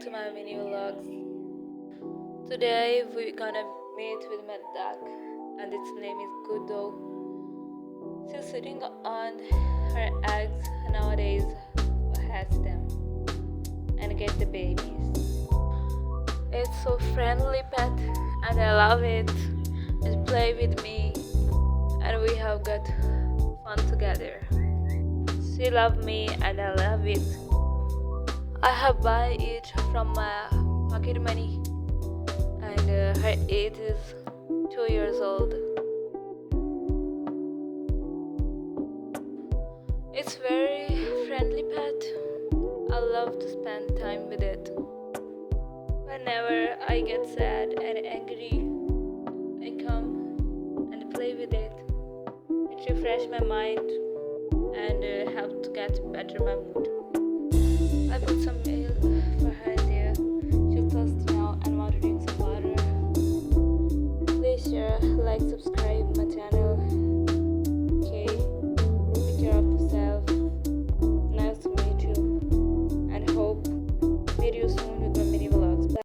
to my mini vlogs. Today we're gonna meet with my duck, and its name is Guddo. She's sitting on her eggs nowadays, hatch them and get the babies. It's so friendly pet, and I love it. It play with me, and we have got fun together. She love me, and I love it. I have buy it from my pocket money, and her age is 2 years old. It's very friendly pet. I love to spend time with it. Whenever I get sad and angry, I come and play with it. It refresh my mind and help to get better my mood.